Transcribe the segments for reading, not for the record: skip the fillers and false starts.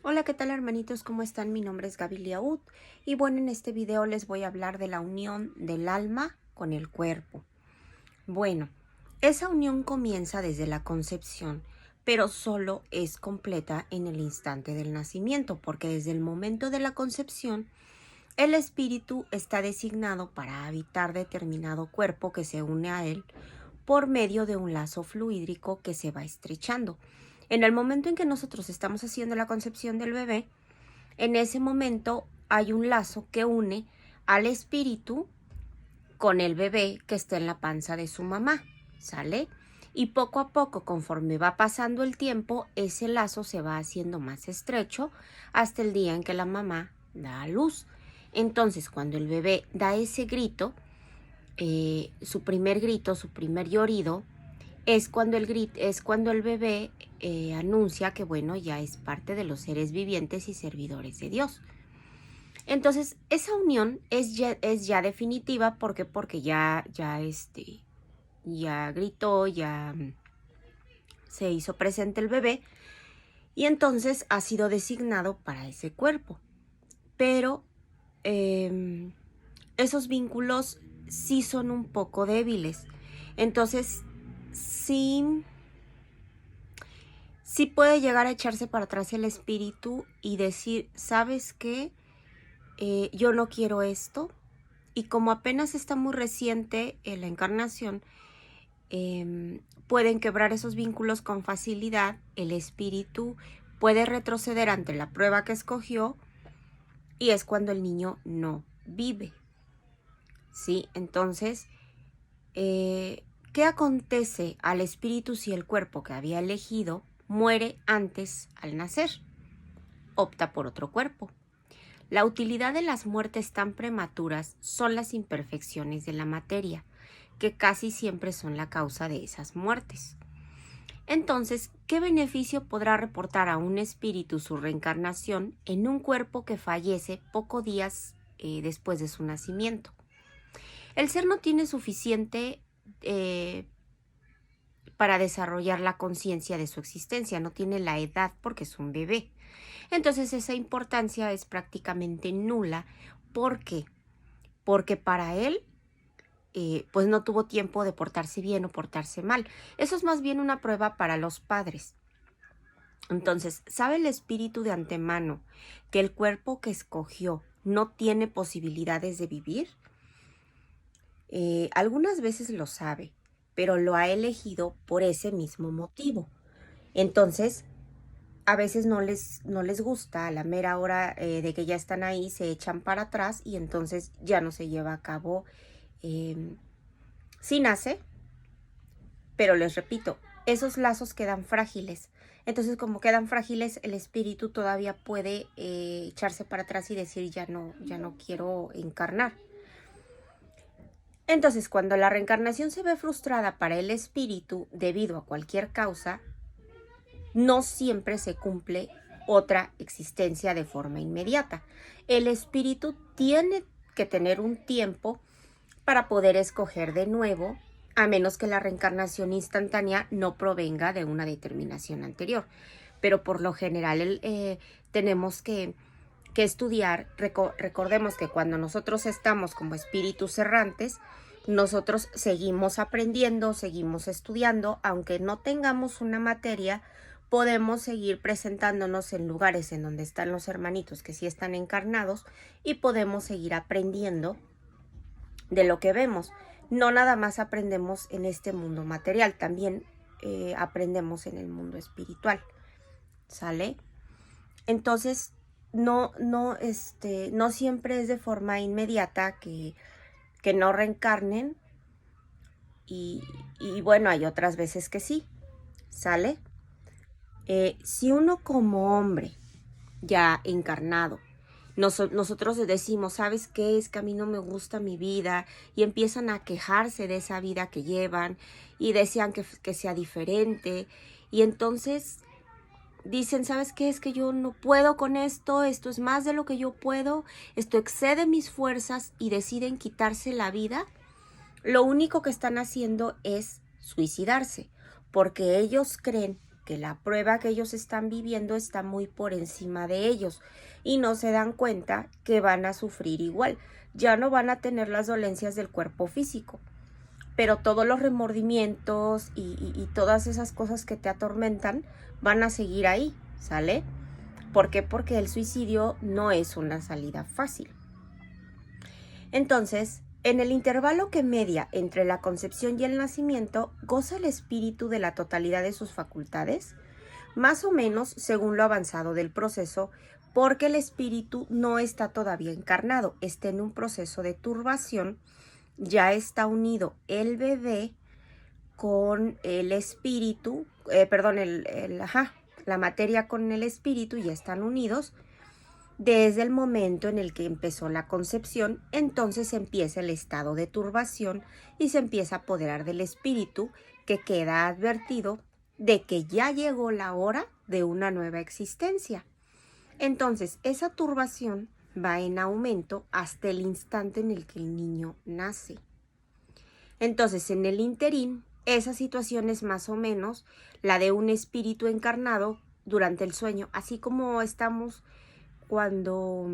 Hola, ¿qué tal hermanitos? ¿Cómo están? Mi nombre es Gaby Liaud y bueno, en este video les voy a hablar de la unión del alma con el cuerpo. Bueno, esa unión comienza desde la concepción, pero solo es completa en el instante del nacimiento, porque desde el momento de la concepción, el espíritu está designado para habitar determinado cuerpo que se une a él por medio de un lazo fluídrico que se va estrechando. En el momento en que nosotros estamos haciendo la concepción del bebé, en ese momento hay un lazo que une al espíritu con el bebé que está en la panza de su mamá, ¿sale? Y poco a poco, conforme va pasando el tiempo, ese lazo se va haciendo más estrecho hasta el día en que la mamá da a luz. Entonces, cuando el bebé da ese grito, su primer grito, su primer llorido, es cuando el bebé anuncia que, bueno, ya es parte de los seres vivientes y servidores de Dios. Entonces, esa unión es ya definitiva porque ya gritó, ya se hizo presente el bebé y entonces ha sido designado para ese cuerpo. Pero esos vínculos sí son un poco débiles. Entonces, sí puede llegar a echarse para atrás el espíritu y decir, ¿sabes qué? Yo no quiero esto. Y como apenas está muy reciente la encarnación, pueden quebrar esos vínculos con facilidad. El espíritu puede retroceder ante la prueba que escogió y es cuando el niño no vive. ¿Sí? Entonces, ¿qué acontece al espíritu si el cuerpo que había elegido muere antes al nacer? Opta por otro cuerpo. La utilidad de las muertes tan prematuras son las imperfecciones de la materia, que casi siempre son la causa de esas muertes. Entonces, ¿qué beneficio podrá reportar a un espíritu su reencarnación en un cuerpo que fallece pocos días después de su nacimiento? El ser no tiene suficiente para desarrollar la conciencia de su existencia, no tiene la edad porque es un bebé. Entonces esa importancia es prácticamente nula. ¿Por qué? Porque para él pues no tuvo tiempo de portarse bien o portarse mal. Eso es más bien una prueba para los padres. Entonces, ¿sabe el espíritu de antemano que el cuerpo que escogió no tiene posibilidades de vivir? Algunas veces lo sabe, pero lo ha elegido por ese mismo motivo. Entonces, a veces no les gusta, a la mera hora de que ya están ahí, se echan para atrás y entonces ya no se lleva a cabo. Sí nace, pero les repito, esos lazos quedan frágiles. Entonces, como quedan frágiles, el espíritu todavía puede echarse para atrás y decir, ya no quiero encarnar. Entonces, cuando la reencarnación se ve frustrada para el espíritu debido a cualquier causa, no siempre se cumple otra existencia de forma inmediata. El espíritu tiene que tener un tiempo para poder escoger de nuevo, a menos que la reencarnación instantánea no provenga de una determinación anterior. Pero por lo general tenemos que estudiar. Recordemos que cuando nosotros estamos como espíritus errantes, nosotros seguimos aprendiendo, seguimos estudiando, aunque no tengamos una materia, podemos seguir presentándonos en lugares en donde están los hermanitos que sí están encarnados y podemos seguir aprendiendo de lo que vemos. No nada más aprendemos en este mundo material, también aprendemos en el mundo espiritual, ¿sale? Entonces, no siempre es de forma inmediata que no reencarnen y bueno, hay otras veces que sí, ¿sale? Si uno como hombre ya encarnado, nosotros decimos, ¿sabes qué? Es que a mí no me gusta mi vida y empiezan a quejarse de esa vida que llevan y desean que sea diferente y entonces dicen, ¿sabes qué? Es que yo no puedo con esto es más de lo que yo puedo, esto excede mis fuerzas y deciden quitarse la vida. Lo único que están haciendo es suicidarse, porque ellos creen que la prueba que ellos están viviendo está muy por encima de ellos y no se dan cuenta que van a sufrir igual. Ya no van a tener las dolencias del cuerpo físico, pero todos los remordimientos y todas esas cosas que te atormentan van a seguir ahí, ¿sale? ¿Por qué? Porque el suicidio no es una salida fácil. Entonces, en el intervalo que media entre la concepción y el nacimiento, goza el espíritu de la totalidad de sus facultades, más o menos según lo avanzado del proceso, porque el espíritu no está todavía encarnado, está en un proceso de turbación, ya está unido el bebé con el espíritu, la materia con el espíritu, ya están unidos. Desde el momento en el que empezó la concepción, entonces empieza el estado de turbación y se empieza a apoderar del espíritu, que queda advertido de que ya llegó la hora de una nueva existencia. Entonces, esa turbación va en aumento hasta el instante en el que el niño nace. Entonces, en el interín, esa situación es más o menos la de un espíritu encarnado durante el sueño, así como estamos cuando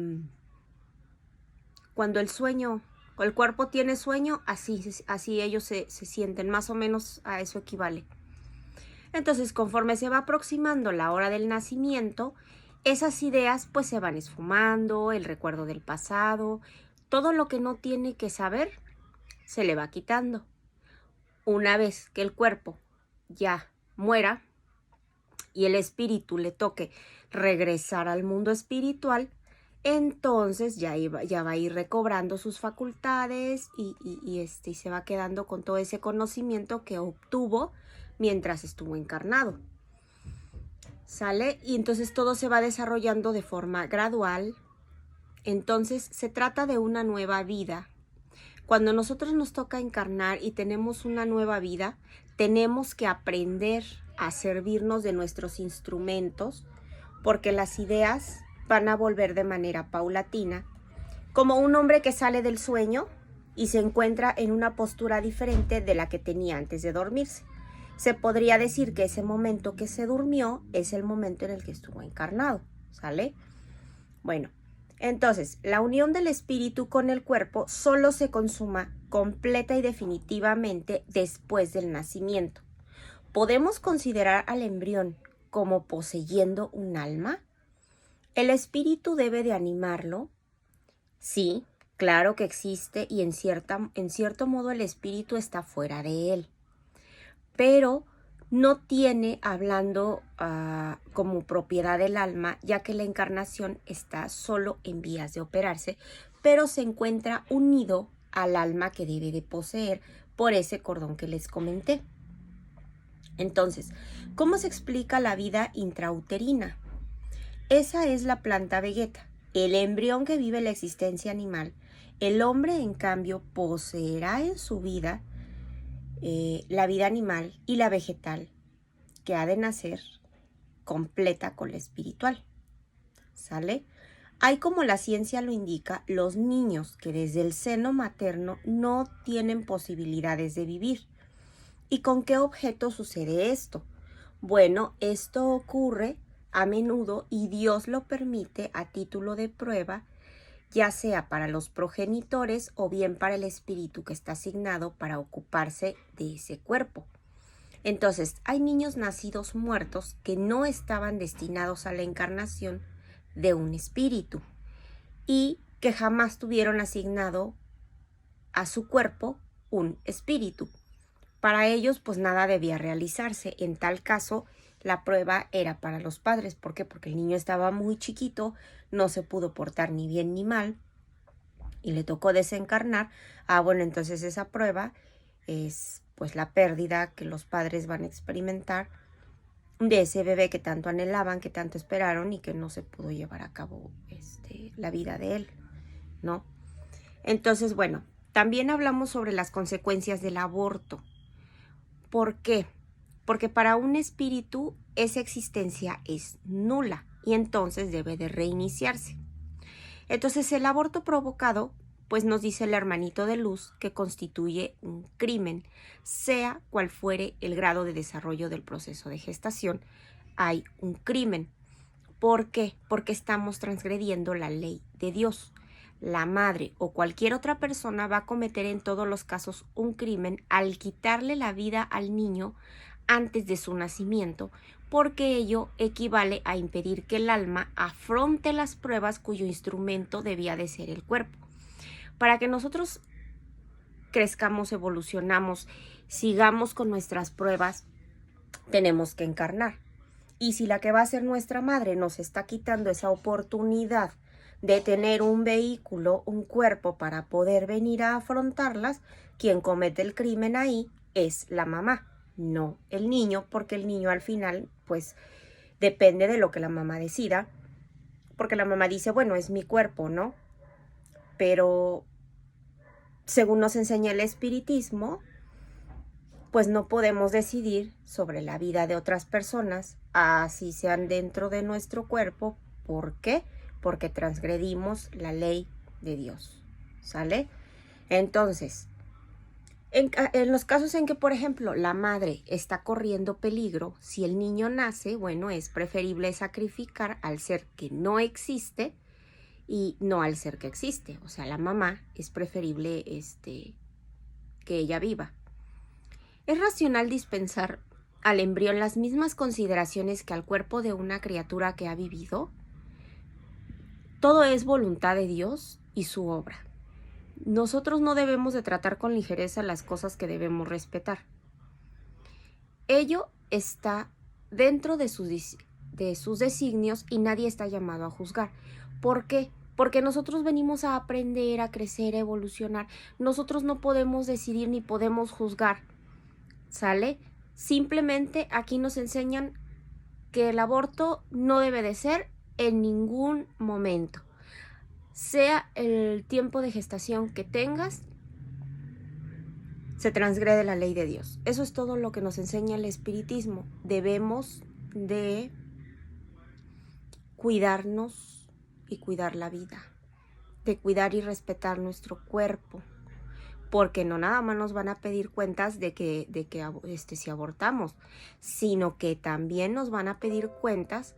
el sueño, el cuerpo tiene sueño, así ellos se sienten, más o menos a eso equivale. Entonces, conforme se va aproximando la hora del nacimiento, esas ideas pues se van esfumando, el recuerdo del pasado, todo lo que no tiene que saber se le va quitando. Una vez que el cuerpo ya muera y el espíritu le toque regresar al mundo espiritual, entonces ya va a ir recobrando sus facultades y se va quedando con todo ese conocimiento que obtuvo mientras estuvo encarnado. ¿Sale? Y entonces todo se va desarrollando de forma gradual. Entonces se trata de una nueva vida. Cuando nosotros nos toca encarnar y tenemos una nueva vida, tenemos que aprender a servirnos de nuestros instrumentos, porque las ideas van a volver de manera paulatina, como un hombre que sale del sueño y se encuentra en una postura diferente de la que tenía antes de dormirse. Se podría decir que ese momento que se durmió es el momento en el que estuvo encarnado, ¿sale? Bueno, entonces, la unión del espíritu con el cuerpo solo se consuma completa y definitivamente después del nacimiento. ¿Podemos considerar al embrión como poseyendo un alma? ¿El espíritu debe de animarlo? Sí, claro que existe y en cierto modo el espíritu está fuera de él. Pero no tiene, hablando como propiedad del alma, ya que la encarnación está solo en vías de operarse, pero se encuentra unido al alma que debe de poseer por ese cordón que les comenté. Entonces, ¿cómo se explica la vida intrauterina? Esa es la planta vegeta, el embrión que vive la existencia animal. El hombre, en cambio, poseerá en su vida la vida animal y la vegetal, que ha de nacer completa con la espiritual. ¿Sale? Hay, como la ciencia lo indica, los niños que desde el seno materno no tienen posibilidades de vivir. ¿Y con qué objeto sucede esto? Bueno, esto ocurre a menudo y Dios lo permite a título de prueba, ya sea para los progenitores o bien para el espíritu que está asignado para ocuparse de ese cuerpo. Entonces, hay niños nacidos muertos que no estaban destinados a la encarnación de un espíritu y que jamás tuvieron asignado a su cuerpo un espíritu. Para ellos, pues nada debía realizarse. En tal caso, la prueba era para los padres. ¿Por qué? Porque el niño estaba muy chiquito, no se pudo portar ni bien ni mal y le tocó desencarnar. Bueno, entonces esa prueba es pues la pérdida que los padres van a experimentar de ese bebé que tanto anhelaban, que tanto esperaron y que no se pudo llevar a cabo la vida de él, ¿no? Entonces, bueno, también hablamos sobre las consecuencias del aborto. ¿Por qué? Porque para un espíritu esa existencia es nula y entonces debe de reiniciarse. Entonces el aborto provocado, pues nos dice el hermanito de luz que constituye un crimen, sea cual fuere el grado de desarrollo del proceso de gestación, hay un crimen. ¿Por qué? Porque estamos transgrediendo la ley de Dios. La madre o cualquier otra persona va a cometer en todos los casos un crimen al quitarle la vida al niño antes de su nacimiento, porque ello equivale a impedir que el alma afronte las pruebas cuyo instrumento debía de ser el cuerpo. Para que nosotros crezcamos, evolucionamos, sigamos con nuestras pruebas, tenemos que encarnar. Y si la que va a ser nuestra madre nos está quitando esa oportunidad de tener un vehículo, un cuerpo para poder venir a afrontarlas, quien comete el crimen ahí es la mamá, no el niño, porque el niño al final pues depende de lo que la mamá decida, porque la mamá dice, bueno, es mi cuerpo, ¿no? Pero según nos enseña el espiritismo, pues no podemos decidir sobre la vida de otras personas, así sean dentro de nuestro cuerpo. ¿Por qué? Porque transgredimos la ley de Dios, ¿sale? Entonces, en los casos en que, por ejemplo, la madre está corriendo peligro, si el niño nace, bueno, es preferible sacrificar al ser que no existe y no al ser que existe. O sea, la mamá es preferible que ella viva. ¿Es racional dispensar al embrión las mismas consideraciones que al cuerpo de una criatura que ha vivido? Todo es voluntad de Dios y su obra. Nosotros no debemos de tratar con ligereza las cosas que debemos respetar. Ello está dentro de sus designios y nadie está llamado a juzgar. ¿Por qué? Porque nosotros venimos a aprender, a crecer, a evolucionar. Nosotros no podemos decidir ni podemos juzgar. ¿Sale? Simplemente aquí nos enseñan que el aborto no debe de ser en ningún momento. Sea el tiempo de gestación que tengas, se transgrede la ley de Dios. Eso es todo lo que nos enseña el espiritismo. Debemos de cuidarnos y cuidar la vida, de cuidar y respetar nuestro cuerpo, porque no nada más nos van a pedir cuentas de que si abortamos, sino que también nos van a pedir cuentas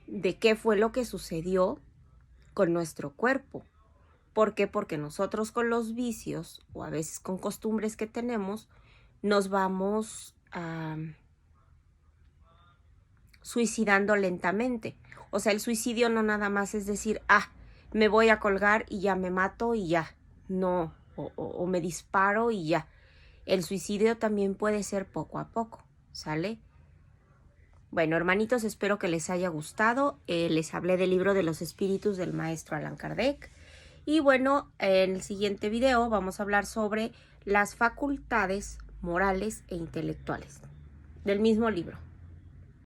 de qué fue lo que sucedió con nuestro cuerpo. ¿Por qué? Porque nosotros con los vicios o a veces con costumbres que tenemos, nos vamos suicidando lentamente. O sea, el suicidio no nada más es decir, me voy a colgar y ya me mato y ya. No. O me disparo y ya. El suicidio también puede ser poco a poco, ¿sale? Bueno, hermanitos, espero que les haya gustado. Les hablé del libro de los espíritus del maestro Allan Kardec. Y bueno, en el siguiente video vamos a hablar sobre las facultades morales e intelectuales del mismo libro.